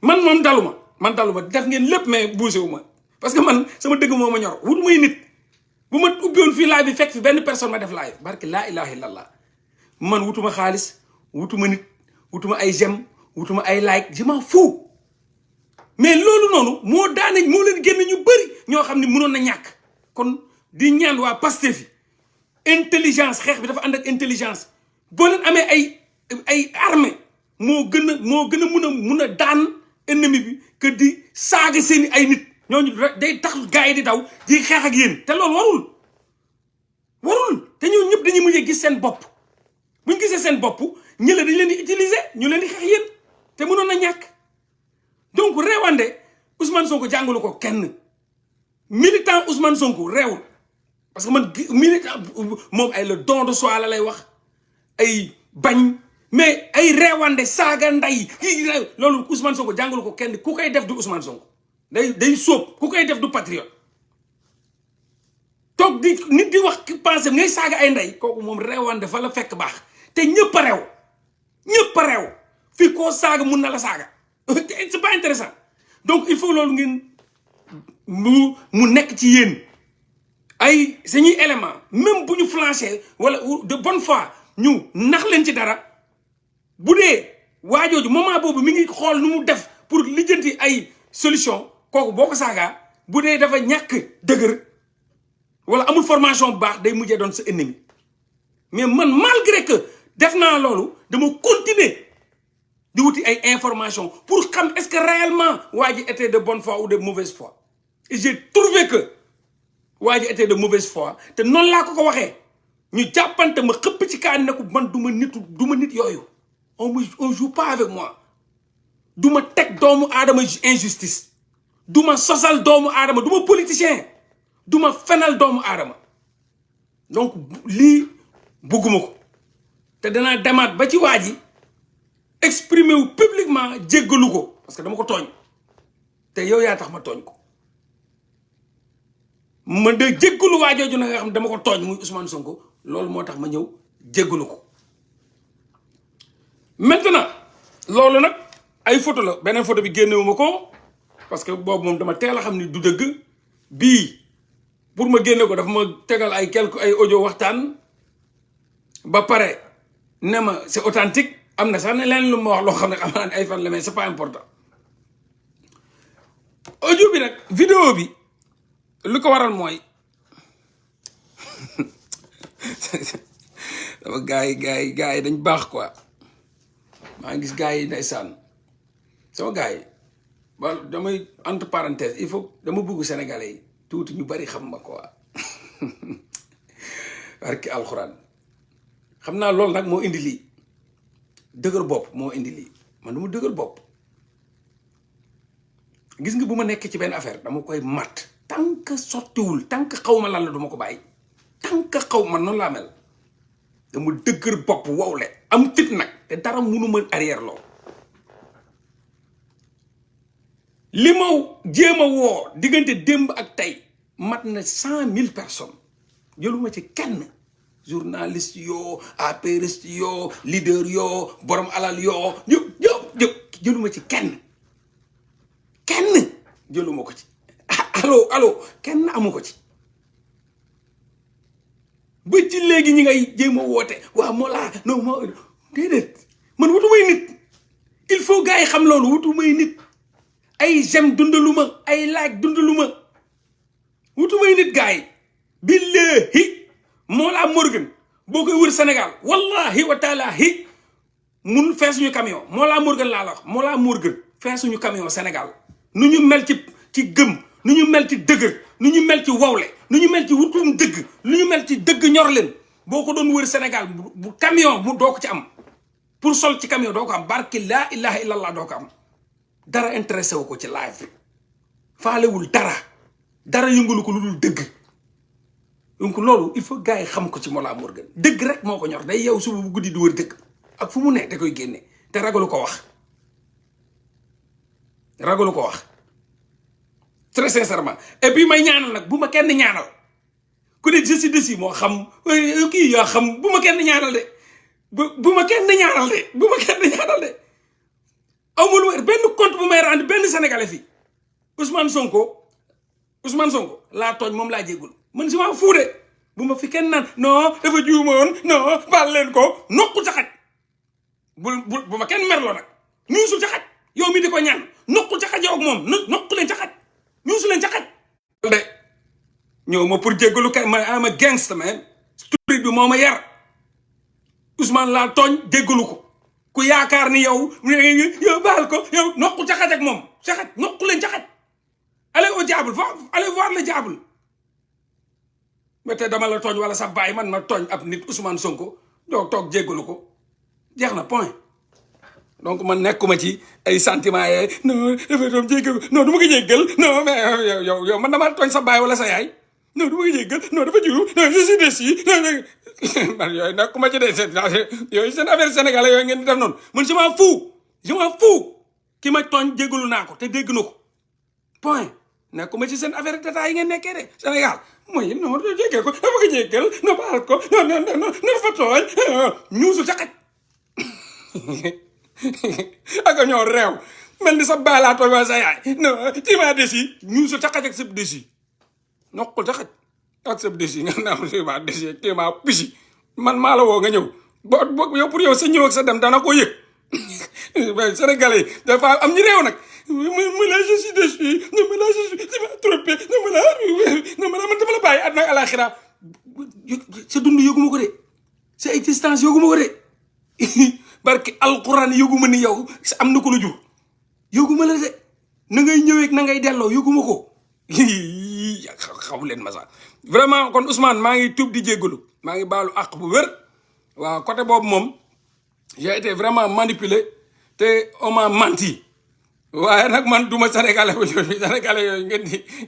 man moom daluma def ngeen lépp mais bougé wu ma parce que man sama dëgg moo ma ñor wut muy nit bu ma ubbiwoon fii live bi fekk fi benn personne ma def live barke laa ilaha illallah man wutuma xaalis wutuma nit wutuma ay j'aime wutuma ay like je m'en fous mais loolu noonu moo leen génn ñu bëri ñoo xam ne mënoon na ñàkk kon di ñaan waa Pastef fi intelligence xeex bi dafa ànd ak intelligence boo leen amee ay armée moo gën a mun a daan ennemi bi que di saaga seeni ay nit ñooñu day tax gars yi di daw di xeex ak yéen te loolu warul te ñoo ñëpp dañuy mujjee gis seen bopp buñ gisee seen bopp ñële dañ leen di utiliser ñu leen di xeex yéen te mënoon na ñàkk donc réewande Ousmane Sonko jàngalu ko kenn militant Ousmane Sonko réewul parce que man militant moom ay le don de soi la lay wax ay bañ mais ay réewande saaga nday loolu Ousmane Sonko jàngalu ko kenn ku koy def du Ousmane Sonko day sóob ku koy def du patriote toog di nit di wax pensé ngay saaga ay ndey kooku moom réewande fa la fekk baax te ñëpp a réew fii koo saaga mun na la saaga c'est pas intéressant donc il faut loolu ngeen mu nekk ci yéen ay suñuy élément même bu ñu flanché wala de bonne foi ñu nax leen ci dara bu dee waajooju moment boobu mi ngi xool nu mu def pour lijjanti ay solution kooku boo ko saagaa bu dee dafa ñàkk dëgër wala amul formation bu baax day mujjee doon sa ennemi mais man malgré que def naa loolu dama continuer di wuti ay information pour xam est-ce que réellement waa ji était de bonne foi ou de mauvaise foi et j'ai trouvé que waa ji était de mauvaise foi te noonu laa ko waxee ñu jàppante ma xëpp ci kaan ne ko man du ma nit yooyu on joue pas avec moi du ma teg doomu aadama injustice du ma sosal doomu aadama du ma politicien du ma fenal doomu aadama donc lii bugguma ko te danaa demaat ba ci waa ji exprimer wu publiquement jéggalu ko parce que dama ko tooñ te yow yaa tax ma tooñ ko ma de jéggalu waa jooju na nga xam dama ko tooñ muy Ousmane Sonko loolu moo tax ma ñëw jéggalu ko maintenant loolu nag ay photo la beneen photo bi génnewuma ko parce que boobu moom dama teel a xam ni du dëgg bii pour ma génne ko dafa ma tegal ay audio waxtaan ba pare ne ma c'est authentique am na sax ne leen lu ma wax loo xam ne xam naa ne ay fan la mais c'est pas important audio bi nag vidéo bi lu ko waral mooy dama gars yi dañ baax quoi maa ngi gis gars yi ndeysaan sama gars yi ba damay entre parenthèse il faut dama bëgg sénégalais yi tuuti ñu bari xam ma quoi barki alxuraan xam naa loolu nag moo indi lii dëgër bopp moo indi lii man du ma dëgër bopp gis nga bu ma nekk ci benn affaire dama koy mat tant que sottiwul tant que xaw ma lan la du ma ko bàyyi tant que xaw man noonu laa mel dama dëgër bopp wowle am fit nag te dara munu ma arrière loo li ma jéem a woo diggante démb ak tey mat na 100 000 personnes jëluma ci kenn journaliste yoo apériste yoo leader yoo borom alal yoo ñëpp jëluma ci kenn jëluma ko ci allo kenn amu ko ci ba ci léegi ñi ngay jéem a woote waa Mollah non moo déedéet man wutumay nit il faut gars yi xam loolu wutu may nit ay j'aime dundaluma ay like dundaluma wutu may nit gars yi billahi Mollah Morgun boo koy wër Sénégal wallahi wa taalahi mun feesuñu camion Mollah Morgun laa la wax Mollah Morgun feesuñu camion Sénégal nu ñu mel ci gëm nu ñu mel ci dëgër nu ñu mel ci wawle nu ñu mel ci wutum dëgg nu ñu mel ci dëgg ñor leen boo ko doon wër Sénégal bu camion bu doo ko ci am pour sol ci camion doo ko am barki laa ilaha illallah doo ko am dara intéressé wu ko ci live bi faalewul dara yëngalu ko lu dul dëgg donc loolu il faut gars yi xam ko ci Mollah Morgun dëgg rek moo ko ñor day yow suba bu guddi di wër dëgg ak fu mu ne da koy génne te ragalu ko wax très sincèrement et puis may ñaanal nag bu ma kenn ñaanal ku ne je suis dessus moo xam kii yaa xam bu ma kenn ñaanal de bu ma kenn ñaanal de amul benn compte bu may rendre benn sénégalais fii Ousmane Sonko laa tooñ moom laa jéggul man si maa fuude bu ma fi kenn naan non dafa juumoon non baal leen ko nokku sa xaj bu ma kenn merloo nag ñuusul ca xaj yow mi di ko ñaan nokku ca xaj yow ak moom nokku leen ca xaj ñuusu leen ca xaj de ñëw ma pour jéggalu kay ma ama gangster man street bi moo ma yar Ousmane laa tooñ jéggalu ko ku yaakaar ni yow baal ko yow nokku ca xaj ak moom ca xaj nokku leen ca xaj allez au diable allez voir le diable mais te dama la tooñ wala sa baay man ma tooñ ab nit Ousmane Sonko doo toog jéggalu ko jeex na point donc man nekkuma ci ay sentiments yee non dafa doon jéggal non du ma ko jéggal non mais yow man dama tooñ sa baay wala sa yaay non du ma ko jéggal non dafa jiw non je suis déçu man yooyu nekkuma ci de yooyu seen affaire sénégalais yooyu ngeen di def noonu man je m'en fous ki ma tooñ jéggalu naa ko te dégg na ko point nekkuma ci seen affaire d'état yi ngeen nekkee de Sénégal mooy non jéggal ko dafa ko jéggal no baal ko non dafa tooñ ñuusu ca xaj ak ñoo réew mel ni sa baalaa tooñ wala sa yaay non timaa déci ñuusu ca xaj ak sab déci noqul ca xaj ak sab déci nga naaw timaa déci timaa pisi man maa la woo nga ñëw boo yow pour yow sa ñëw ak sa dem dana ko yëg Sénégalais yi dafa am ñu réew nag mu la je suis déçu non la je suis tu m'as trompé non man dama la bàyyi àdduna ak alaxira sa dund yëguma ko de sa existence yëguma ko de barke alquran yëguma ni yow am na ko la jur yëguma la de na ngay ñëwee na ngay delloo yëguma ko xaw leen ma sax vraiment kon Ousmane maa ngi tuub di jéggalu maa ngi baalu àq bu wér waaw côté boobu moom j'ai été vraiment manipulé te on m'a menti waaye nag man duma sénégalais yooyu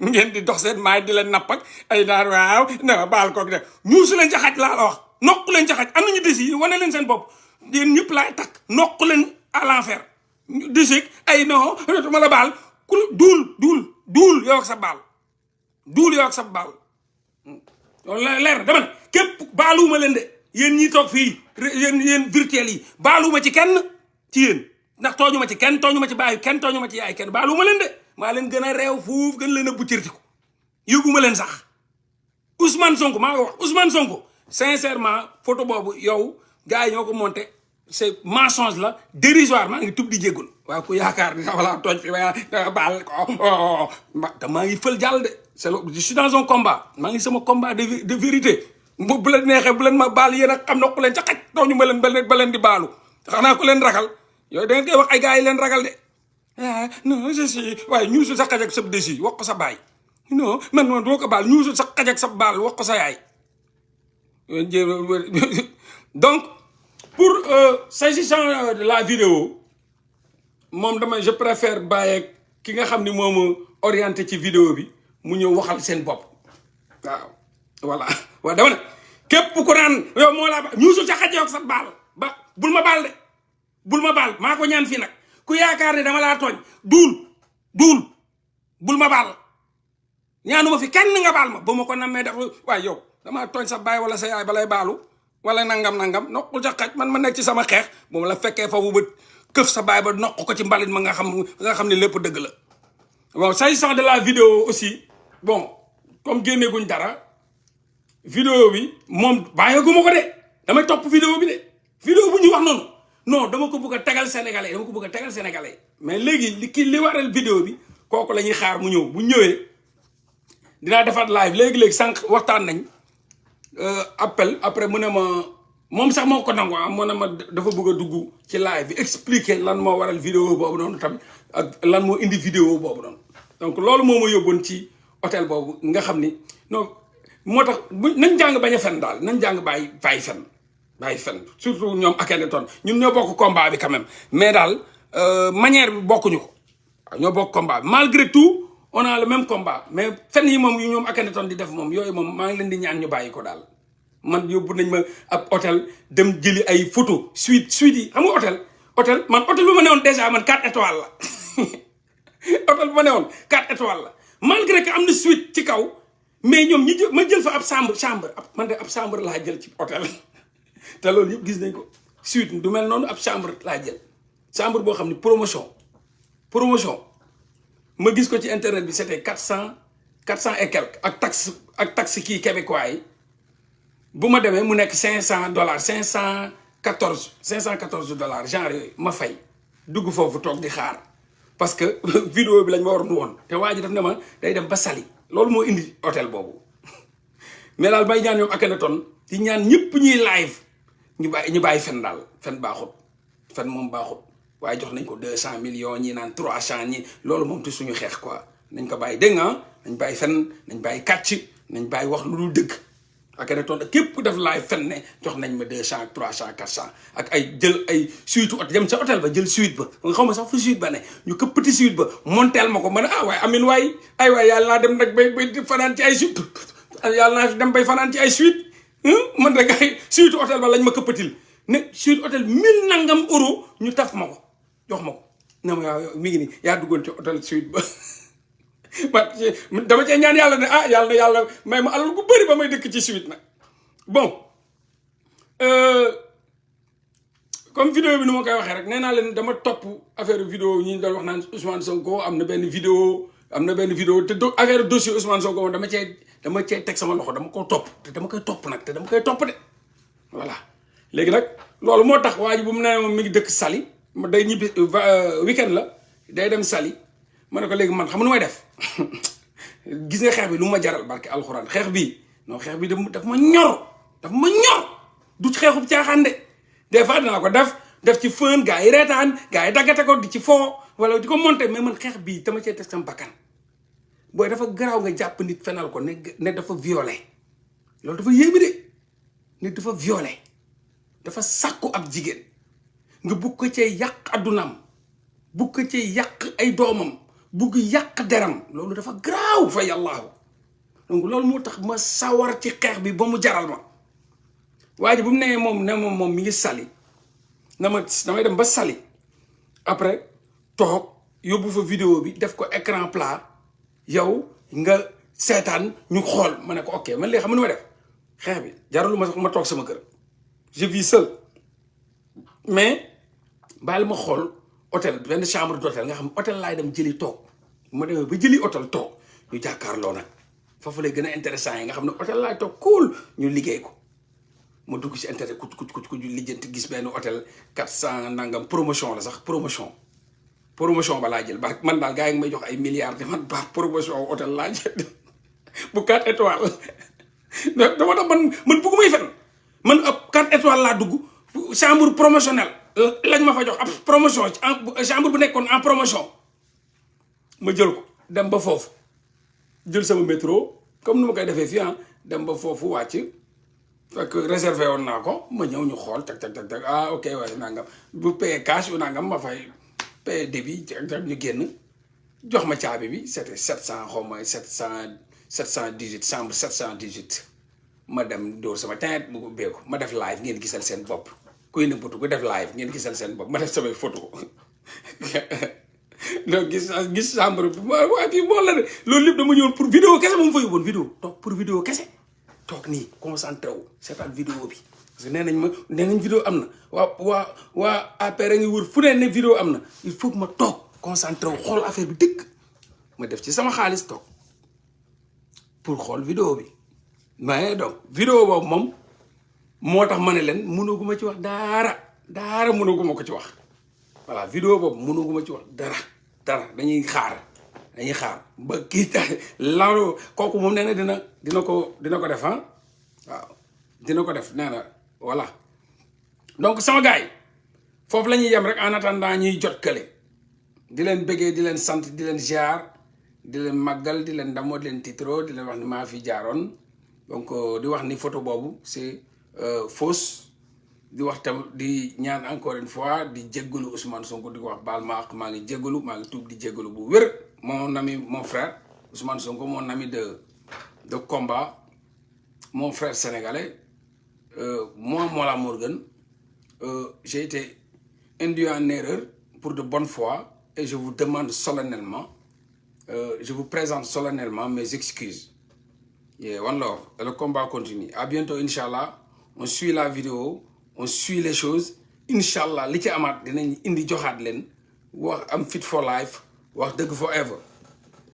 ngeen di dox seen maay di leen napp ak ay naan waaw na baal koog de ñuusu leen ca xaj laa la wax nokku leen ca xaj am nañu dési wane leen seen bopp yéen ñëpp laay takk nokku leen à l'enfer dési ay non ma la baal ku duul yow ak sa baal loolu leer dama ne képp baaluwuma leen de yéen ñi toog fii yéen virtuel yi baaluwuma ci kenn ci yéen ndax tooñu ma ci kenn tooñu ma ci baayu kenn tooñu ma ci yaay kenn baaluwuma leen de maa leen gën a réew fuuf gën leen a buccërti ko yëguma leen sax Ousmane Sonko maa ngi wax Ousmane Sonko sincèrement photo boobu yow gars yi ñoo ko monté c'est mensonge la dérisoire maa ngi tub di jéggul waaw ku yaakaar ni wala tooñ fi ma baal ko te maa ngi fël jàll de c'est je suis dans un combat maa ngi sama combat de vérité bu leen neexee bu leen ma baal yéen a xam na ku leen ca xaj tooñu ma leen ba leen di baalu xanaa ku leen ragal yooyu da ngeen koy wax ay gars yi leen ragal de non je suis waaye ñuusul sa xaj ak sa déci wax ko sa baay non man doo ko baal ñuusul sa xaj ak sa baal wax ko sa yaay donc pour s'agissant de la vidéo moom dama je préfère bàyyi ki nga xam ni moom orienté ci vidéo bi mu ñëw waxal seen bopp waaw voilà waaw dama ne képp ku naan yow moo laa ba ñuusul sa xaj ak sa baal ba bul ma baal de bul ma baal maa ko ñaan fii nag ku yaakaar ne dama laa tooñ duul bul ma baal ñaanuma fi kenn nga baal ma ba ma ko nammee def waaye yow damaa tooñ sa baay wala sa yaay balay baalu wala nangam noqul sa xaj man ma nekk ci sama xeex bu ma la fekkee foofu ba këf sa baay ba noq ko ci mbalit ma nga xam ne lépp dëgg la bon s'agissant de la vidéo aussi bon comme génneeguñ dara vidéo bi moom bàyyeeguma ko de damay topp vidéo bi de vidéo bu ñu wax noonu non dama ko bëgg a tegal sénégalais dama ko bëgg a tegal sénégalais mais léegi li waral vidéo bi kooku la ñuy xaar mu ñëw bu ñëwee dinaa defaat live léegi-léegi sànq waxtaan nañ appel après mu ne ma moom sax moo ko nangu mu ne ma dafa bëgg a dugg ci live bi expliquer lan moo waral vidéo boobu noonu tamit ak lan moo indi vidéo boobu noonu donc loolu moo ma yóbboon ci hôtel boobu nga xam ni non moo tax nañ jàng bañ a fen daal nañ jàng bàyyi fen surtout ñoom Akhenaton ñun ñoo bokk combat bi quand même mais daal manière bi bokkuñu ko waaw ñoo bokk combat bi malgré tout on a le même combat mais fen yi moom yu ñoom Akhenaton di def moom yooyu moom maa ngi leen di ñaan ñu bàyyi ko daal man yóbbu nañ ma ab hôtel dem jëli ay photo suite yi xam nga hôtel man hôtel bu ma newoon déjà man 4 étoiles la hôtel bu ma newoon 4 étoiles la malgré que am na suite ci kaw mais ñoom ma jël fa ab chambre man de ab chambre laa jël ci hôtel te loolu yëpp gis nañ ko suite du mel noonu ab chambre laa jël chambre boo xam ne promotion ma gis ko ci internet bi c'était 400 et quelque ak taxe kii québécois yi bu ma demee mu nekk $500 514 dollars genre yooyu ma fay dugg foofu toog di xaar parce que vidéo bi lañ ma waroon woon te waa ji daf ne ma day dem ba Saly loolu moo indi hôtel boobu mais daal may ñaan ñoom Akhenaton di ñaan ñëpp ñuy live ñu bàyyi fen daal fen baaxut fen moom baaxut waaye jox nañ ko 200 millions ñi naan 300 ñi loolu moom te suñu xeex quoi nañ ko bàyyi dégg nga nañ bàyyi fen nañ bàyyi kàcc nañ bàyyi wax lu dul dëgg Akhenaton képp ku def live fen ne jox nañ ma 200 300 400 ak ay jël ay suite hôtel dem ca hôtel ba jël suite ba nga xaw ma sax fu suite ba ne ñu këppati suite ba monteel ma ko ma ne waaye amin waay ay waay yàlla naa dem nag bay fanaan ci ay suite yàlla naa dem bay fanaan ci ay suite man rek ay suite hôtel ba lañ ma këppatil ne suite hôtel 1000 nangam euro ñu taf ma ko jox ma ko ne ma yaa mi ngi nii yaa duggoon ci hôtel suite ba dama cee ñaan yàlla ne yàlla may ma alal gu bëri ba may dëkk ci suite nag bon comme vidéo bi nu ma koy waxee rek nee naa leen dama topp affaire vidéo ñi doon wax naan Ousmane Sonko am na benn vidéo te affaire dossier Ousmane Sonko moom dama cee teg sama loxo dama ko topp te dama koy topp nag te dama koy topp de voilà léegi nag loolu moo tax waa ji bu mu nee moom mi ngi dëkk Saly day ñibbi weekend la day dem Saly ma ne ko léegi man xam nu may def gis nga xeex bi lu ma jaral barke alxuraan xeex bi daf ma ñor du ci xeexub caaxaan de des fois dinaa ko def ci fën gars yi reetaan gars yi daggate ko di ci foo wala di ko monter mais man xeex bii dama cee teg sama bakkan booy dafa garaaw nga jàpp nit fenal ko ne dafa violé loolu dafa yéemi de nit dafa violé dafa sàkku ab jigéen nga bugg ko cee yàq addunaam bugg ko cee yàq ay doomam bugg yàq deram loolu dafa garaaw fa yàllaahu donc loolu moo tax ma sawar ci xeex bi ba mu jaral ma waa ji bu mu nee moom mi ngi Saly damay dem ba Saly après toog yóbbu fa vidéo bi def ko écran plat yow nga seetaan ñu xool ma ne ko ok man léegi xam nga nu ma def xeex bi jaralu ma sax ma toog sama kër je vis seul mais bàyyil ma xool hôtel benn chambre d'hôtel nga xam hôtel laay dem jëli toog ma demee ba jëli hôtel toog ñu jàkkaarloo nag foofu lay gën a intéressant yi nga xam ne hôtel laay toog cool ñu liggéey ko ma dugg ci internet ku lijjanti gis benn hôtel 400 nangam promotion la sax promotion ba laa jël ba man daal gars yi may jox ay milliards te man ba promotion hôtel laa jël bu 4 étoiles dama tax man bëggu may fen man ab 4 étoiles laa dugg chambre promotionnelle lañ ma fa jox ab promotion chambre bu nekkoon en promotion ma jël ko dem ba foofu jël sama métro comme nu ma koy defee fii dem ba foofu wàcc fekk réservé woon naa ko ma ñëw ñu xool teg ok waaye nangam bu payé cash u nangam ma fay payé débit ñu génn jox ma caabi bi c'était 700 xaw ma 718 chambre 718 ma dem dóor sama teint bu ubbeeku ma def live ngeen gisal seen bopp kuy nëbbatu ku def live ngeen gisal seen bopp ma def samay photo donc gis chambre bi waaye fii moo la de loolu lépp dama ñëwoon pour vidéo kese moom fa yóbboon vidéo toog pour vidéo kese toog nii concentré wu seetaan vidéo bi parce que nee nañ vidéo am na waa APR ngi wër fu ne vidéo am na il faut que ma toog concentré wu xool affaire bi dëgg ma def ci sama xaalis toog pour xool vidéo bi mais donc vidéo boobu moom moo tax ma ne leen mënaguma ci wax daara dara mënuguma ko ci wax voilà vidéo boobu mënuguma ci wax dara dañuy xaar ba kii laalu kooku moom nee na dina ko def ah waaw dina ko def nee na voilà donc sama gars yi foofu la ñuy yem rek en attendant ñuy jot kële di leen bëggee di leen sant di leen ziar di leen màggal di leen ndamoo di leen titro di leen wax ni maa fi jaaroon donc di wax ni photo boobu c'est fausse di wax tam di ñaan encore une fois di jéggalu Ousmane Sonko di ko wax baal ma ak maa ngi jéggalu maa ngi tuub di jéggalu bu wér mon ami mon frère Ousmane Sonko mon ami de combat mon frère sénégalais moi Mollah Morgun j'ai été induit en erreur pour de bonne foi et je vous demande solennellement je vous présente solennellement mes excuses. Yeah, one love. Et le combat continue. À bientôt, Inch'Allah. On suit la vidéo, on suit les choses. Inch'Allah, li ci amaat dinañ indi joxaat leen wax am fit for life wax dëgg forever.